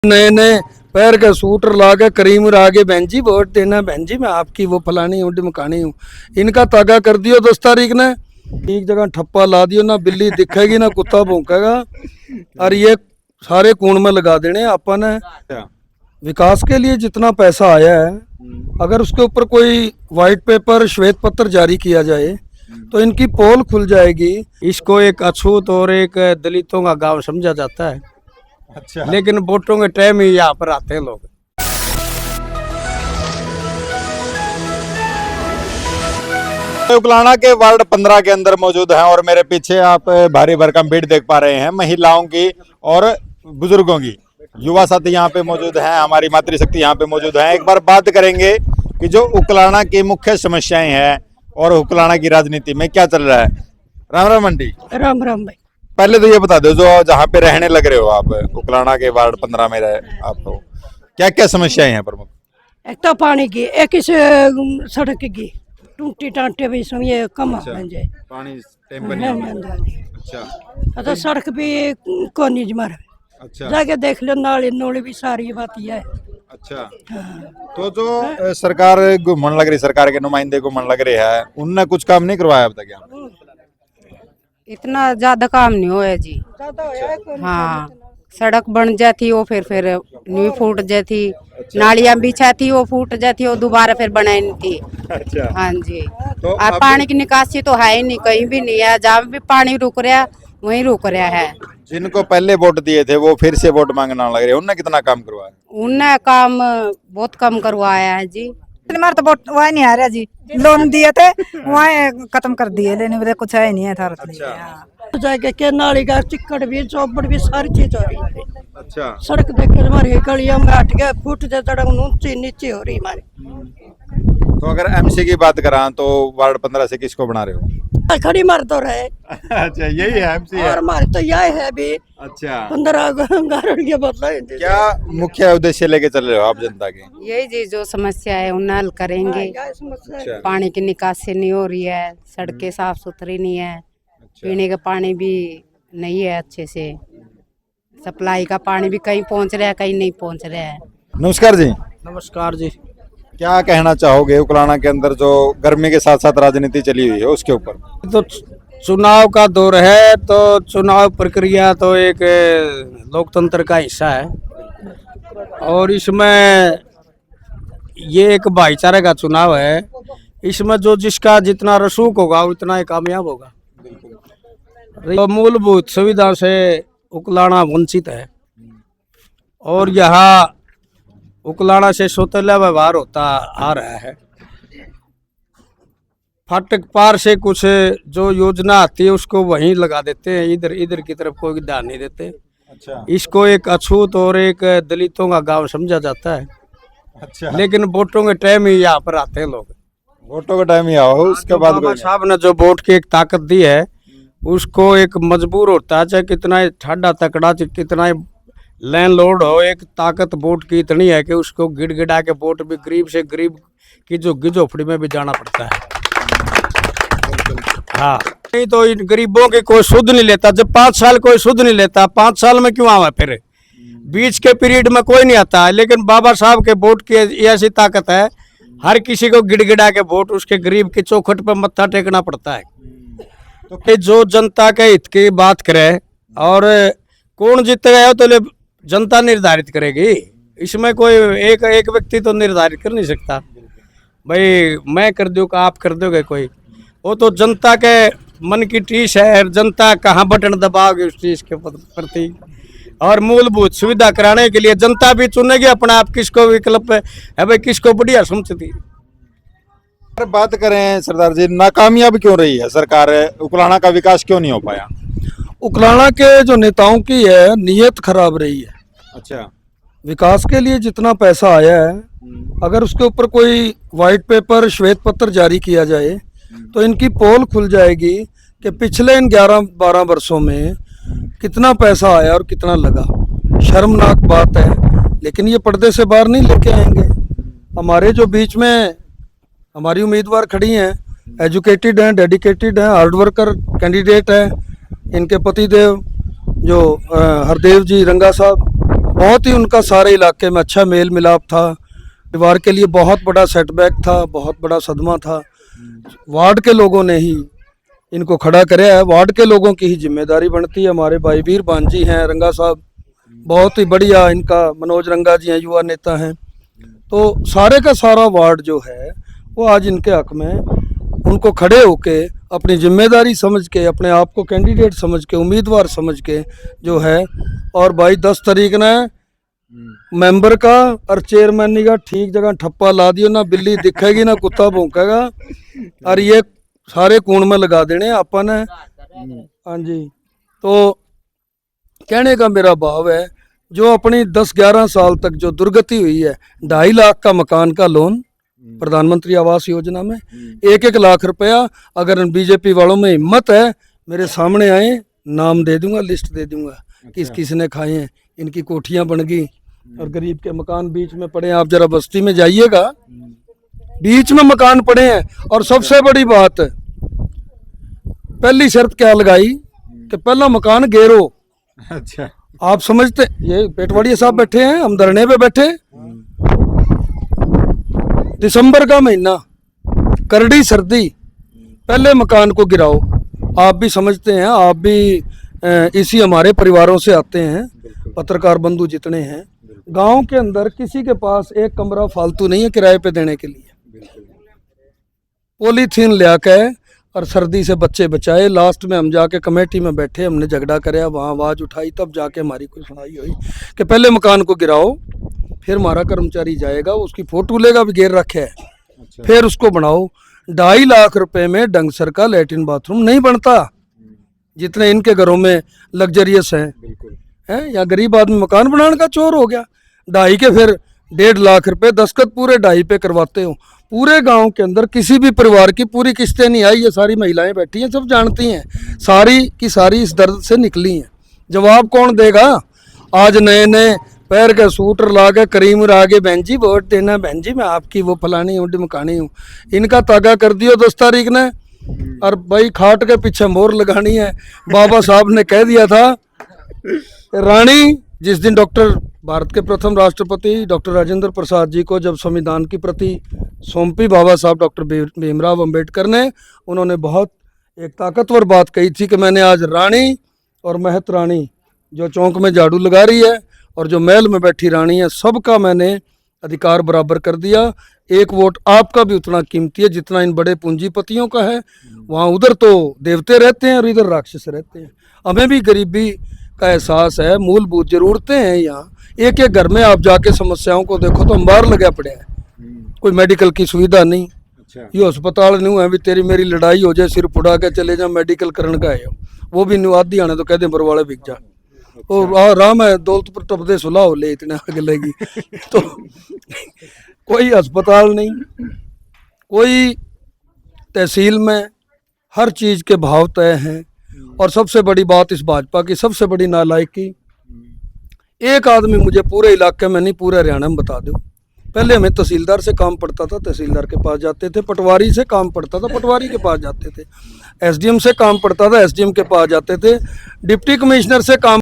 नए नए पैर के सूटर ला के करीम आगे बहन जी वोट देना, बहन जी मैं आपकी वो फलानी हूँ ढिमकानी हूँ। इनका तागा कर दियो 10 तारीख ने, एक जगह ठप्पा ला दियो, ना बिल्ली दिखेगी ना कुत्ता भौंकेगा, और ये सारे कूण में लगा देने अपन ने। विकास के लिए जितना पैसा आया है, अगर उसके ऊपर कोई वाइट पेपर श्वेत पत्र जारी किया जाए तो इनकी पोल खुल जाएगी। इसको एक अछूत और एक दलितों का गांव समझा जाता है। अच्छा, लेकिन वोटों के टाइम ही यहाँ पर आते हैं लोग। उकलाना के वार्ड 15 के अंदर मौजूद हैं और मेरे पीछे आप भारी भरकम भीड़ देख पा रहे हैं, महिलाओं की और बुजुर्गों की। युवा साथी यहाँ पे मौजूद हैं, हमारी मातृशक्ति यहाँ पे मौजूद है। एक बार बात करेंगे कि जो उकलाना की मुख्य समस्याएं हैं और उकलाना की राजनीति में क्या चल रहा है। राम राम आंटी। राम राम भाई। पहले तो ये बता दो, जो जहाँ पे रहने लग रहे हो आप, उकलाना के वार्ड 15 में रहे आप, तो क्या क्या समस्याएं हैं प्रमुख? एक तो पानी की, एक इस सड़क की टूटी टांटे भी इसमें ये कम बन जाए। पानी अच्छा तो सड़क भी कोनी जमर। अच्छा जाके देख लो, नाली नोली भी सारी बात ये है। अच्छा, तो जो सरकार घूमने लग रही, सरकार के नुमाइंदे घूमने लग रहे हैं, उनने कुछ काम नहीं करवाया अब तक यहाँ? इतना ज्यादा काम नहीं हुआ जी। हाँ, सड़क बन जाती वो फिर नींव फूट जाती, नालियां बिछाती वो फूट जाती, वो दोबारा फिर बनाई थी। अच्छा, हाँ जी। तो और पानी की निकासी तो है ही नहीं, कहीं भी नहीं है। जहाँ भी पानी रुक रहा वहीं रुक रहा है। जिनको पहले वोट दिए थे वो फिर से वोट मांगना लग रहे हैं, उनने कितना काम करवाया? उनने काम बहुत कम करवाया है जी। हमारा तो वोट वहाँ नहीं आ रहा जी, लोन दिए थे वहाँ खत्म कर दिए, लेने वाले कुछ है नहीं है थारा। तो जाके के नाली का चिक्कड़ भी चौपड़ भी सारी चीज हो रही है। अच्छा, सड़क देखे हमारी गलियां में हट गया, फूट जाए, सड़क ऊंची नीचे हो रही हमारी। तो अगर एमसी की बात करा तो वार्ड 15 से किसको बना रहे हो? खड़ी मार तो रहे। अच्छा, यही है एमसी और हमारे तो यह है भी अच्छा, 15 गारंटियां बदला। क्या मुख्य उद्देश्य लेके चल रहे हो आप जनता के? यही जी जो समस्या है उन्हें हल करेंगे। अच्छा, पानी की निकासी नहीं हो रही है, सड़कें साफ सुथरी नहीं है, पीने का पानी भी नहीं है अच्छे से, सप्लाई का पानी भी कहीं पहुंच रहा है कहीं नहीं पहुंच रहा है। नमस्कार जी। नमस्कार जी। क्या कहना चाहोगे उकलाना के अंदर जो गर्मी के साथ साथ राजनीति चली हुई है उसके ऊपर? तो चुनाव का दौर है, तो चुनाव प्रक्रिया तो एक लोकतंत्र का हिस्सा है, और इसमें ये एक भाईचारे का चुनाव है। इसमें जो जिसका जितना रसूख होगा उतना ही कामयाब होगा। तो मूलभूत सुविधा से उकलाना वंचित है, और यहाँ उकलाना से सौतेला व्यवहार होता आ रहा है। फाटक पार से कुछ जो योजना आती है उसको वहीं लगा देते हैं, इधर इधर की तरफ कोई ध्यान नहीं देते। अच्छा, इसको एक अछूत और एक दलितों का गांव समझा जाता है। अच्छा, लेकिन वोटों के टाइम ही यहाँ पर आते हैं लोग। वोटों का टाइम ही आओ, उसके बाद बाबा कोई साहब ने जो वोट की एक ताकत दी है, उसको एक मजबूर होता है, चाहे कितना ठाडा तकड़ा, चाहे कितना लैंडलॉर्ड हो, एक ताकत वोट की इतनी है कि उसको गिड़गिड़ा के वोट भी गरीब से गरीब की जो गिजोफड़ी में भी जाना पड़ता है। हाँ, नहीं तो इन गरीबों के कोई सुध नहीं लेता। जब 5 साल कोई सुध नहीं लेता, 5 साल में क्यों आवा? फिर बीच के पीरियड में कोई नहीं आता है। लेकिन बाबा साहब के वोट की ऐसी ताकत है, हर किसी को गिड़गिड़ा के वोट उसके गरीब की चौखट पर मत्था टेकना पड़ता है। तो जो जनता के हित की बात करे, और कौन जीतेगा तो जनता निर्धारित करेगी। इसमें कोई एक व्यक्ति तो निर्धारित कर नहीं सकता भाई मैं कर दूँ आप कर दोगे कोई। वो तो जनता के मन की टीस है, जनता कहाँ बटन दबाओगे उस चीज के प्रति। और मूलभूत सुविधा कराने के लिए जनता भी चुनेगी अपना आप किसको विकल्प है भाई, किसको बढ़िया समझती। बात करें सरदार जी, नाकामयाब क्यों रही है सरकार? उकलाना का विकास क्यों नहीं हो पाया? उकलाना के जो नेताओं की है नीयत खराब रही है। अच्छा, विकास के लिए जितना पैसा आया है, अगर उसके ऊपर कोई वाइट पेपर श्वेत पत्र जारी किया जाए तो इनकी पोल खुल जाएगी कि पिछले इन 11-12 वर्षों में कितना पैसा आया और कितना लगा। शर्मनाक बात है, लेकिन ये पर्दे से बाहर नहीं लेके आएंगे। हमारे जो बीच में हमारी उम्मीदवार खड़ी हैं, एजुकेटेड हैं, डेडिकेटेड हैं, हार्ड वर्कर कैंडिडेट हैं। इनके पति देव जो हरदेव जी रंगा साहब, बहुत ही उनका सारे इलाके में अच्छा मेल मिलाप था। परिवार के लिए बहुत बड़ा सेटबैक था, बहुत बड़ा सदमा था। वार्ड के लोगों ने ही इनको खड़ा कराया है, वार्ड के लोगों की ही जिम्मेदारी बनती है। हमारे भाई वीर बान जी हैं, रंगा साहब बहुत ही बढ़िया, इनका मनोज रंगा जी हैं, युवा नेता हैं। तो सारे का सारा वार्ड जो है वो आज इनके हक में उनको खड़े होके अपनी जिम्मेदारी समझ के, अपने आप को कैंडिडेट समझ के, उम्मीदवार समझ के जो है, और भाई 10 तारीख ने मेंबर का और चेयरमैन का ठीक जगह ठप्पा ला दियो, ना बिल्ली दिखेगी ना कुत्ता भौंकेगा, और ये सारे कूण में लगा देने अपन है। हाँ जी, तो कहने का मेरा भाव है, जो अपनी 10-11 साल तक जो दुर्गति हुई है, 2.5 लाख का मकान का लोन प्रधानमंत्री आवास योजना में, 1-1 लाख रुपया, अगर बीजेपी वालों में हिम्मत है मेरे सामने आए, नाम दे दूंगा, लिस्ट दे दूंगा किस किस ने खाए हैं। इनकी कोठियां बन गई और गरीब के मकान बीच में पड़े हैं। आप जरा बस्ती में जाइएगा, बीच में मकान पड़े हैं। और सबसे बड़ी बात, पहली शर्त क्या लगाई कि पहला मकान घेरो। अच्छा, आप समझते, ये पेटवाड़िया साहब बैठे हैं, हम धरने पे बैठे, दिसंबर का महीना, करड़ी सर्दी, पहले मकान को गिराओ। आप भी समझते हैं, आप भी इसी हमारे परिवारों से आते हैं, पत्रकार बंधु जितने हैं, गांव के अंदर किसी के पास एक कमरा फालतू नहीं है किराए पे देने के लिए। पॉलीथीन ले के और सर्दी से बच्चे बचाए। लास्ट में हम जाके कमेटी में बैठे, हमने झगड़ा कराया, वहाँ आवाज़ उठाई, तब जाके हमारी कोई सुनाई हुई कि पहले मकान को गिराओ, फिर हमारा कर्मचारी जाएगा, उसकी फोटो लेगा भी घेर रखे है, फिर उसको बनाओ। 2.5 लाख रुपए में डंगसर का लैट्रिन बाथरूम नहीं बनता, जितने इनके घरों में लग्जरियस हैं। या गरीब आदमी मकान बनाने का चोर हो गया। 2.5 के फिर 1.5 लाख रुपए दस्तखत पूरे 2.5 पे करवाते हो। पूरे गांव के अंदर किसी भी परिवार की पूरी किस्तें नहीं आई। ये सारी महिलाएं बैठी हैं, सब जानती हैं, सारी की सारी इस दर्द से निकली हैं। जवाब कौन देगा? आज नए नए पैर के सूटर ला के करीम आगे, बहन जी वोट देना, बहन जी मैं आपकी वो फलानी हूँ ढिमकानी हूँ। इनका तागा कर दियो 10 तारीख ने, और भाई खाट के पीछे मोहर लगानी है। बाबा साहब ने कह दिया था, रानी जिस दिन भारत के प्रथम राष्ट्रपति डॉक्टर राजेंद्र प्रसाद जी को जब संविधान की प्रति सौंपी बाबा साहब डॉक्टर भीमराव अंबेडकर ने, उन्होंने बहुत एक ताकतवर बात कही थी कि मैंने आज रानी और महत रानी जो चौक में झाड़ू लगा रही है और जो महल में बैठी रानी है, सबका मैंने अधिकार बराबर कर दिया। एक वोट आपका भी उतना कीमती है जितना इन बड़े पूंजीपतियों का है। वहाँ उधर तो देवते रहते हैं और इधर राक्षस रहते हैं। हमें भी गरीबी का एहसास है, मूलभूत जरूरतें हैं। यहाँ एक एक घर में आप जाके समस्याओं को देखो तो अंबार लगा पड़े हैं, कोई मेडिकल की सुविधा नहीं। ये अस्पताल नहीं है भी तेरी मेरी लड़ाई हो जाए, सिर फुड़ा के चले जा मेडिकल करने का है, वो भी नहीं आदि आने तो कहते बरवाड़े बिक जा। और आराम है दौलतपुर टपदे सुलह हो ले, इतने आगे लगी तो कोई अस्पताल नहीं, कोई तहसील में हर चीज के भाव तय हैं। और सबसे बड़ी बात इस भाजपा की सबसे बड़ी नालायकी, एक आदमी मुझे पूरे इलाके में नहीं पूरे हरियाणा में बता दो। पहले हमें तहसीलदार से काम पड़ता था, तहसीलदार के पास जाते थे, पटवारी से काम पड़ता था, पटवारी के पास जाते थे, एसडीएम से काम पड़ता था, एसडीएम के पास जाते थे, डिप्टी कमिश्नर से काम